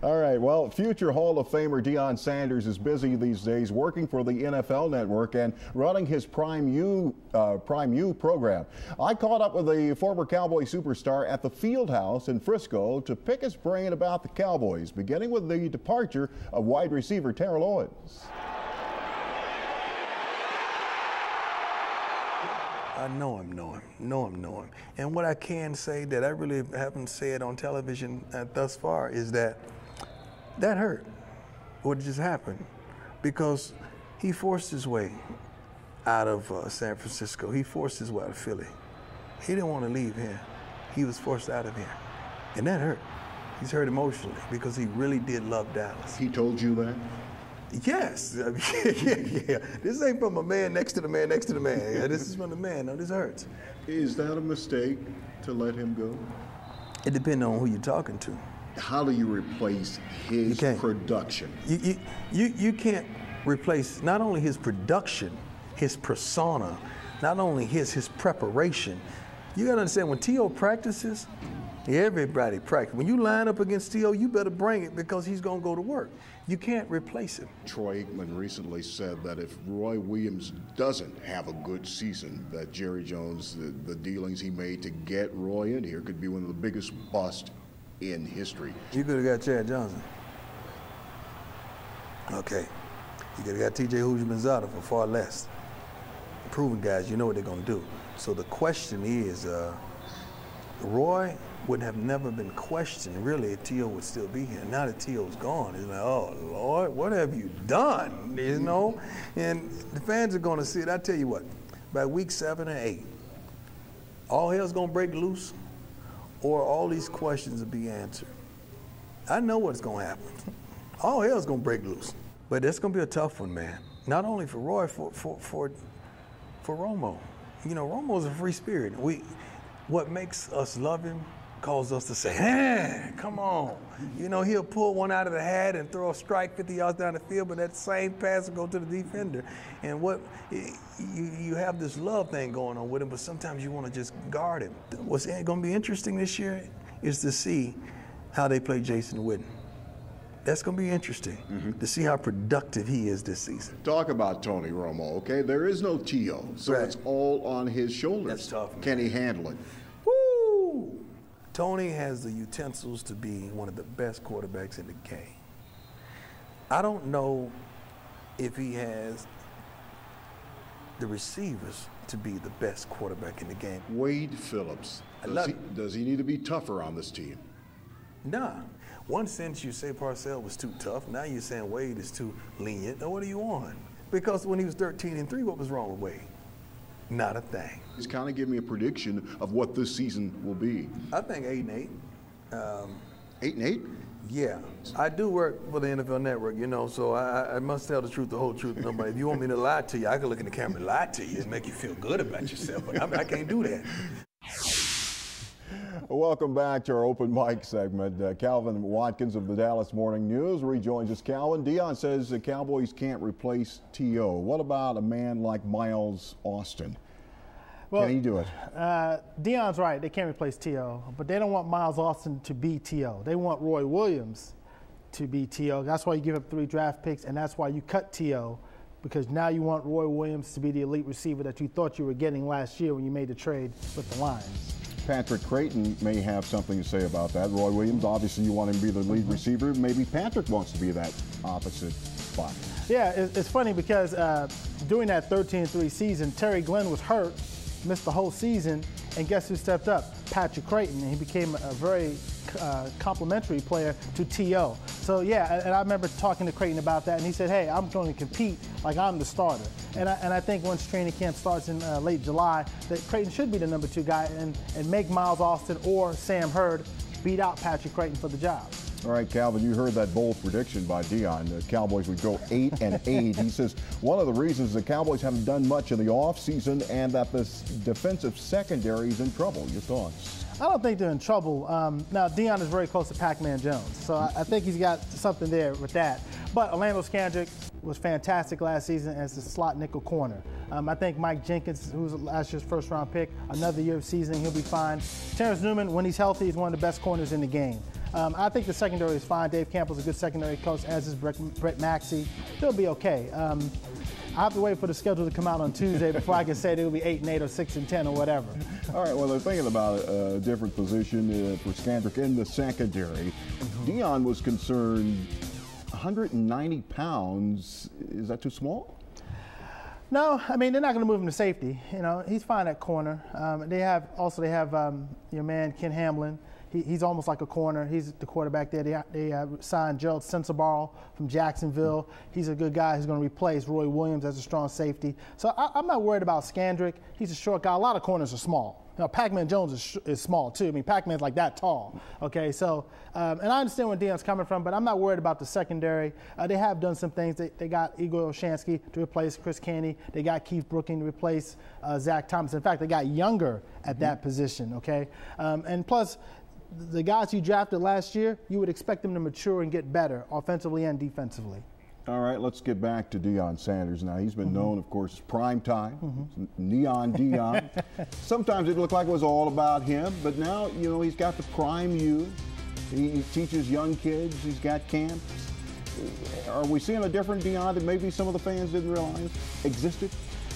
All right, well, future Hall of Famer Deion Sanders is busy these days working for the NFL Network and running his Prime U program. I caught up with the former Cowboy superstar at the Fieldhouse in Frisco to pick his brain about the Cowboys, beginning with the departure of wide receiver Terrell Owens. I know him. And what I can say that I really haven't said on television thus far is that hurt, what just happened, because he forced his way out of San Francisco. He forced his way out of Philly. He didn't want to leave here. He was forced out of here. And that hurt. He's hurt emotionally because he really did love Dallas. He told you that? Yes. Yeah. This ain't from a man next to the man next to the man. Yeah, this is from the man. No, this hurts. Is that a mistake to let him go? It depends on who you're talking to. How do you replace his production? You can't replace not only his production, his persona, not only his preparation. You got to understand, when T.O. practices, everybody practices. When you line up against T.O., you better bring it because he's going to go to work. You can't replace him. Troy Aikman recently said that if Roy Williams doesn't have a good season, that Jerry Jones, the dealings he made to get Roy in here could be one of the biggest busts in history. You could have got Chad Johnson. Okay. You could have got T.J. Houshmandzadeh for far less. Proven guys, you know what they're going to do. So the question is, Roy would have never been questioned, really, if T.O. would still be here. Now that T.O.'s gone, it's like, oh, Lord, what have you done, you know? And the fans are going to see it. I tell you what, by week 7 or 8, all hell's going to break loose, or all these questions will be answered. I know what's going to happen. All hell's going to break loose. But that's going to be a tough one, man. Not only for Roy, for Romo. You know, Romo's a free spirit. What makes us love him calls us to say, hey, come on. You know, he'll pull one out of the hat and throw a strike 50 yards down the field, but that same pass will go to the defender. And you have this love thing going on with him, but sometimes you want to just guard him. What's going to be interesting this year is to see how they play Jason Witten. That's going to be interesting to see how productive he is this season. Talk about Tony Romo, okay? There is no T.O., so it's all on his shoulders. That's tough, man. Can he handle it? Woo! Tony has the utensils to be one of the best quarterbacks in the game. I don't know if he has the receivers to be the best quarterback in the game. Wade Phillips, does he need to be tougher on this team? Nah. One sense you say Parcells was too tough. Now you're saying Wade is too lenient. Now what do you want? Because when he was 13-3, what was wrong with Wade? Not a thing. Just kind of give me a prediction of what this season will be. I think 8-8. 8-8? Yeah. I do work for the NFL Network, you know, so I must tell the truth, the whole truth. Nobody. If you want me to lie to you, I can look in the camera and lie to you and make you feel good about yourself, but I can't do that. Welcome back to our open mic segment. Calvin Watkins of the Dallas Morning News rejoins us. Calvin, Deion says the Cowboys can't replace T.O. What about a man like Miles Austin? Well, can he do it? Deion's right. They can't replace T.O., but they don't want Miles Austin to be T.O. They want Roy Williams to be T.O. That's why you give up 3 draft picks, and that's why you cut T.O., because now you want Roy Williams to be the elite receiver that you thought you were getting last year when you made the trade with the Lions. Patrick Creighton may have something to say about that. Roy Williams, obviously you want him to be the lead receiver. Maybe Patrick wants to be that opposite spot. Yeah, it's funny because during that 13-3 season, Terry Glenn was hurt, missed the whole season, and guess who stepped up? Patrick Creighton, and he became a very complimentary player to T.O. So yeah, and I remember talking to Creighton about that, and he said, hey, I'm going to compete like I'm the starter. And I think once training camp starts in late July, that Creighton should be the number 2 guy and make Miles Austin or Sam Hurd beat out Patrick Creighton for the job. All right, Calvin, you heard that bold prediction by Deion. The Cowboys would go 8-8. He says one of the reasons the Cowboys haven't done much in the offseason and that this defensive secondary is in trouble. Your thoughts? I don't think they're in trouble. Now, Deion is very close to Pac-Man Jones, so I think he's got something there with that. But Orlando Scandrick was fantastic last season as the slot nickel corner. I think Mike Jenkins, who was last year's first-round pick, another year of seasoning, he'll be fine. Terrence Newman, when he's healthy, is one of the best corners in the game. I think the secondary is fine. Dave Campbell's a good secondary coach, as is Brett Maxey. They'll be okay. I have to wait for the schedule to come out on Tuesday before I can say they'll be 8-8 or 6-10 or whatever. All right, well, they're thinking about a different position for Skandrick in the secondary. Deion was concerned 190 pounds. Is that too small? No, I mean, they're not going to move him to safety. You know, he's fine at corner. They have your man, Ken Hamlin. He's almost like a corner. He's the quarterback there. They signed Gerald Sensabaugh from Jacksonville. He's a good guy who's going to replace Roy Williams as a strong safety. So I'm not worried about Skandrick. He's a short guy. A lot of corners are small. You know, Pac-Man Jones is small too. I mean, Pac-Man's like that tall. Okay, so and I understand where Deion's coming from, but I'm not worried about the secondary. They have done some things. They got Igor Olshansky to replace Chris Caney. They got Keith Brooking to replace Zach Thomas. In fact, they got younger at that position. Okay, and plus, the guys you drafted last year, you would expect them to mature and get better offensively and defensively. All right, let's get back to Deion Sanders now. He's been known, of course, as prime time, Neon Deion. Sometimes it looked like it was all about him, but now, you know, he's got the prime you. He teaches young kids. He's got camps. Are we seeing a different Deion that maybe some of the fans didn't realize existed?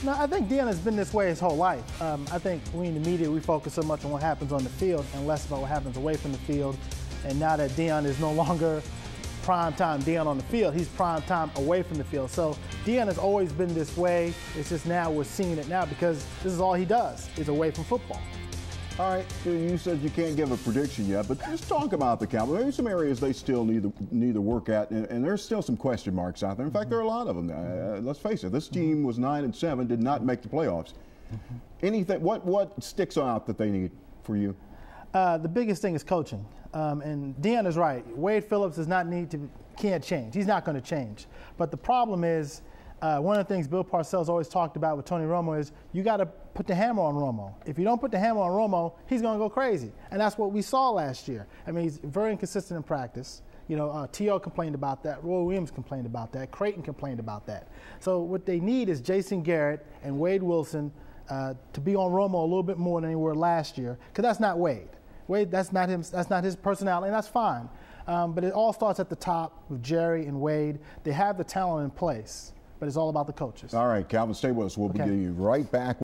No, I think Deion has been this way his whole life. I think we in the media, we focus so much on what happens on the field and less about what happens away from the field. And now that Deion is no longer prime time Deion on the field, he's prime time away from the field. So Deion has always been this way. It's just now we're seeing it now because this is all he does, is away from football. All right, you said you can't give a prediction yet, but just talk about the Cowboys. There's some areas they still need to work at, and there's still some question marks out there. In fact, there are a lot of them. Let's face it, this team was 9-7, did not make the playoffs. Anything? What sticks out that they need for you? The biggest thing is coaching, and Deion is right. Wade Phillips can't change. He's not going to change. But the problem is, one of the things Bill Parcells always talked about with Tony Romo is you got to put the hammer on Romo. If you don't put the hammer on Romo, he's going to go crazy. And that's what we saw last year. I mean, he's very inconsistent in practice. You know, T.O. complained about that. Roy Williams complained about that. Creighton complained about that. So what they need is Jason Garrett and Wade Wilson to be on Romo a little bit more than they were last year, because that's not Wade. Wade, that's not him. That's not his personality, and that's fine. But it all starts at the top with Jerry and Wade. They have the talent in place, but it's all about the coaches. All right, Calvin, stay with us. We'll be right back.